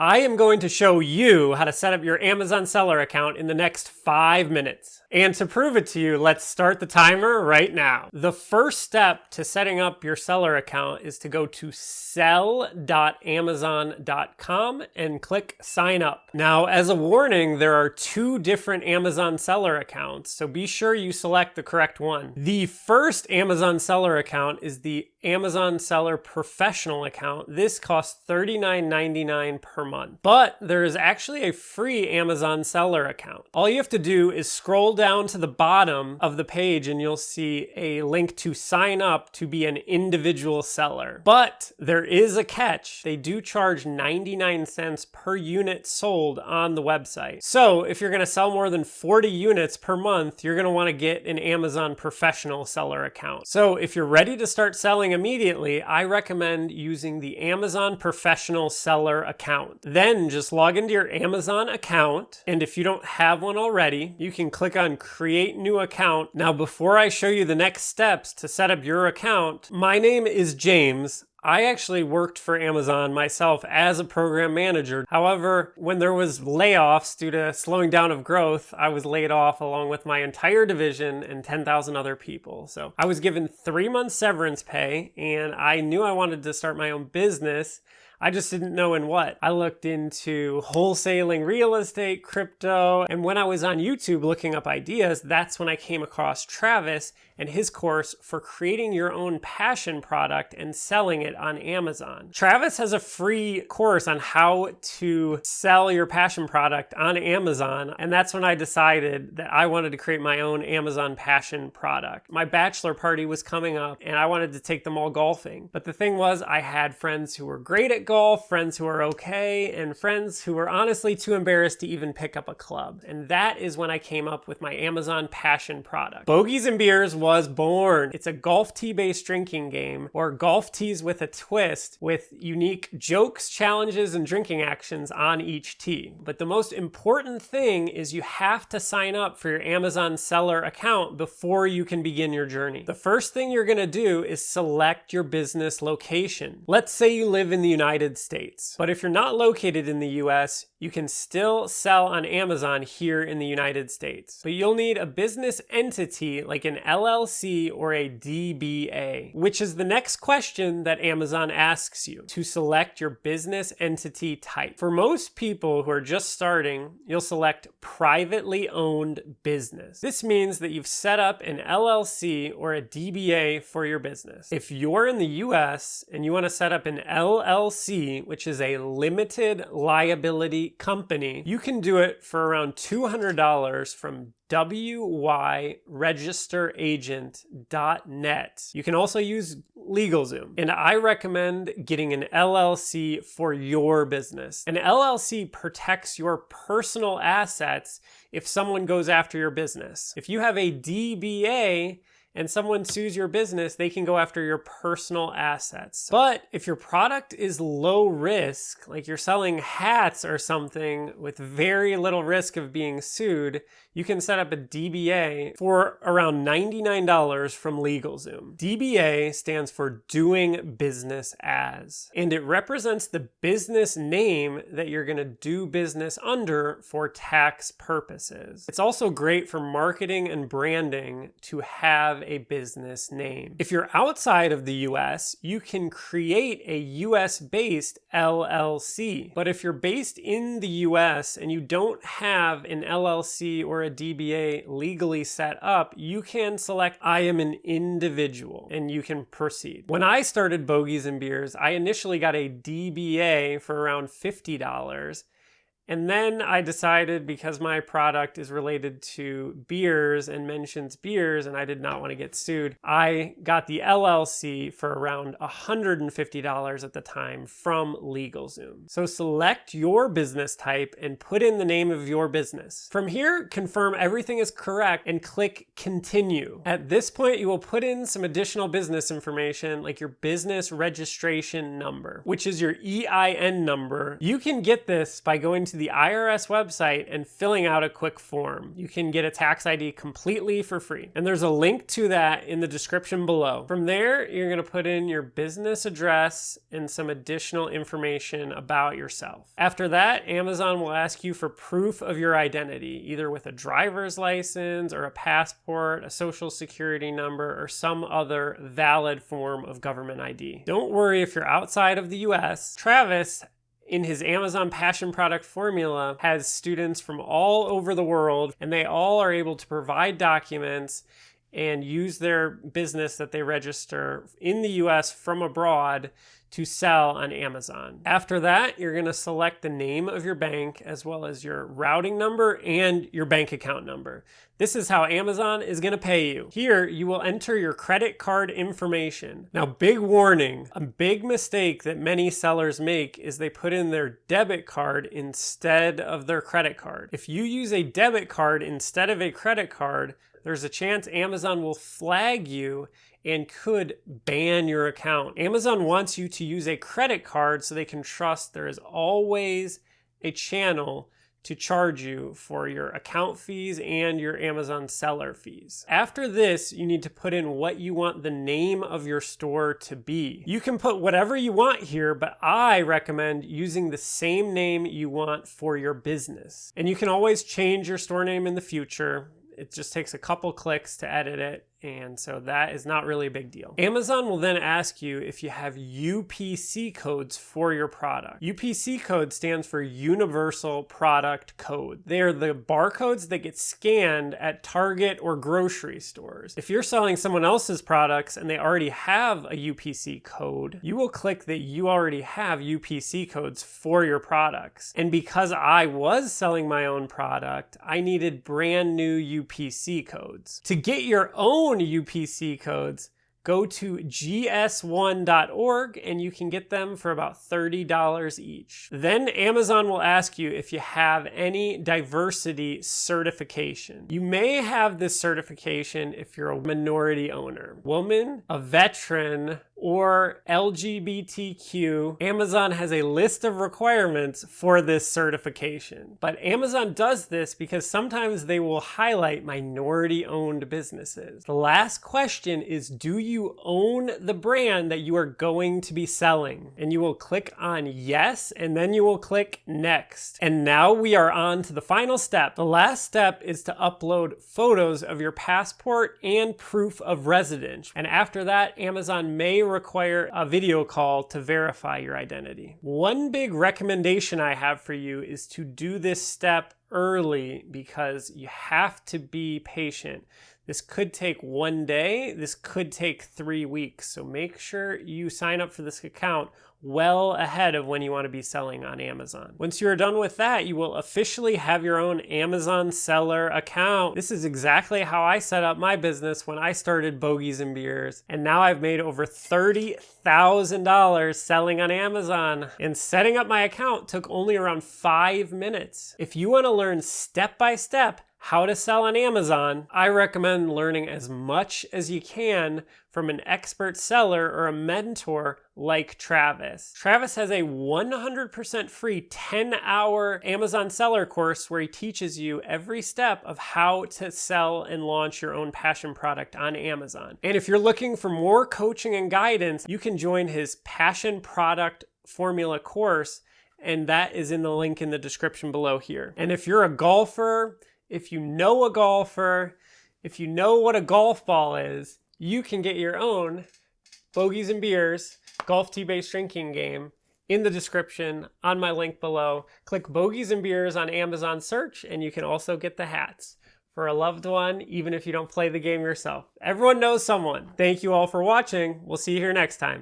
I am going to show you how to set up your Amazon seller account in the next 5 minutes. And to prove it to you, let's start the timer right now. The first step to setting up your seller account is to go to sell.amazon.com and click sign up. Now, as a warning, there are 2 different Amazon seller accounts, so be sure you select the correct one. The first Amazon seller account is the Amazon Seller Professional account. This costs $39.99 per month, but there is actually a free Amazon seller account. All you have to do is scroll down to the bottom of the page and you'll see a link to sign up to be an individual seller. But there is a catch. They do charge 99 cents per unit sold on the website. So if you're going to sell more than 40 units per month, you're going to want to get an Amazon Professional seller account. So if you're ready to start selling immediately, I recommend using the Amazon Professional seller account. Then just log into your Amazon account, and if you don't have one already, you can click on Create New Account. Now, before I show you the next steps to set up your account, my name is James. I actually worked for Amazon myself as a program manager. However, when there was layoffs due to slowing down of growth, I was laid off along with my entire division and 10,000 other people. So I was given 3 months severance pay, and I knew I wanted to start my own business. I just didn't know in what. I looked into wholesaling real estate, crypto, and when I was on YouTube looking up ideas, that's when I came across Travis and his course for creating your own passion product and selling it on Amazon. Travis has a free course on how to sell your passion product on Amazon, and that's when I decided that I wanted to create my own Amazon passion product. My bachelor party was coming up, and I wanted to take them all golfing. But the thing was, I had friends who were great at golf, friends who were okay, and friends who were honestly too embarrassed to even pick up a club. And that is when I came up with my Amazon passion product. Bogeys and Beers was born. It's a golf tee-based drinking game, or golf tees with a twist, with unique jokes, challenges, and drinking actions on each tee. But the most important thing is you have to sign up for your Amazon seller account before you can begin your journey. The first thing you're gonna do is select your business location. Let's say you live in the United States, but if you're not located in the US, you can still sell on Amazon here in the United States. But you'll need a business entity like an LLC or a DBA, which is the next question that Amazon asks you to select your business entity type. For most people who are just starting, you'll select privately owned business. This means that you've set up an LLC or a DBA for your business. If you're in the US and you want to set up an LLC, which is a limited liability company, you can do it for around $200 from wyregisteragent.net. You can also use LegalZoom. And I recommend getting an LLC for your business. An LLC protects your personal assets if someone goes after your business. If you have a DBA, and someone sues your business, they can go after your personal assets. But if your product is low risk, like you're selling hats or something with very little risk of being sued, you can set up a DBA for around $99 from LegalZoom. DBA stands for Doing Business As, and it represents the business name that you're gonna do business under for tax purposes. It's also great for marketing and branding to have a business name. If you're outside of the US, you can create a US-based LLC. But if you're based in the US and you don't have an LLC or a DBA legally set up, you can select I am an individual and you can proceed. When I started Bogeys and Beers, I initially got a DBA for around $50. And then I decided, because my product is related to beers and mentions beers and I did not want to get sued, I got the LLC for around $150 at the time from LegalZoom. So select your business type and put in the name of your business. From here, confirm everything is correct and click Continue. At this point, you will put in some additional business information like your business registration number, which is your EIN number. You can get this by going to to the IRS website and filling out a quick form. You can get a tax ID completely for free. And there's a link to that in the description below. From there, you're going to put in your business address and some additional information about yourself. After that, Amazon will ask you for proof of your identity, either with a driver's license or a passport, a social security number, or some other valid form of government ID. Don't worry if you're outside of the US. Travis, in his Amazon Passion Product Formula, has students from all over the world, and they all are able to provide documents and use their business that they register in the US from abroad to sell on Amazon. After that, you're going to select the name of your bank as well as your routing number and your bank account number. This is how Amazon is going to pay you. Here, you will enter your credit card information. Now, big warning, a big mistake that many sellers make is they put in their debit card instead of their credit card. If you use a debit card instead of a credit card, there's a chance Amazon will flag you and could ban your account. Amazon wants you to use a credit card so they can trust there is always a channel to charge you for your account fees and your Amazon seller fees. After this, you need to put in what you want the name of your store to be. You can put whatever you want here, but I recommend using the same name you want for your business. And you can always change your store name in the future. It just takes a couple clicks to edit it, and so that is not really a big deal. Amazon will then ask you if you have UPC codes for your product. UPC code stands for Universal Product Code. They are the barcodes that get scanned at Target or grocery stores. If you're selling someone else's products and they already have a UPC code, you will click that you already have UPC codes for your products. And because I was selling my own product, I needed brand new UPC codes. To get your own UPC codes, go to gs1.org and you can get them for about $30 each. Then Amazon will ask you if you have any diversity certification. You may have this certification if you're a minority owner, woman, a veteran, or LGBTQ. Amazon has a list of requirements for this certification. But Amazon does this because sometimes they will highlight minority-owned businesses. The last question is, do you own the brand that you are going to be selling? And you will click on yes, and then you will click next. And now we are on to the final step. The last step is to upload photos of your passport and proof of residence. And after that, Amazon may require a video call to verify your identity. One big recommendation I have for you is to do this step early because you have to be patient. This could take 1 day, this could take 3 weeks. So make sure you sign up for this account well ahead of when you want to be selling on Amazon. Once you are done with that, you will officially have your own Amazon seller account. This is exactly how I set up my business when I started Bogies and Beers. And now I've made over $30,000 selling on Amazon. And setting up my account took only around 5 minutes. If you want to learn step by step how to sell on Amazon, I recommend learning as much as you can from an expert seller or a mentor like Travis. Travis has a 100% free 10-hour Amazon seller course where he teaches you every step of how to sell and launch your own passion product on Amazon. And if you're looking for more coaching and guidance, you can join his Passion Product Formula course, and that is in the link in the description below here. And if you're a golfer, if you know a golfer, if you know what a golf ball is, you can get your own Bogies and Beers golf tee-based drinking game in the description on my link below. Click Bogies and Beers on Amazon search, and you can also get the hats for a loved one, even if you don't play the game yourself. Everyone knows someone. Thank you all for watching. We'll see you here next time.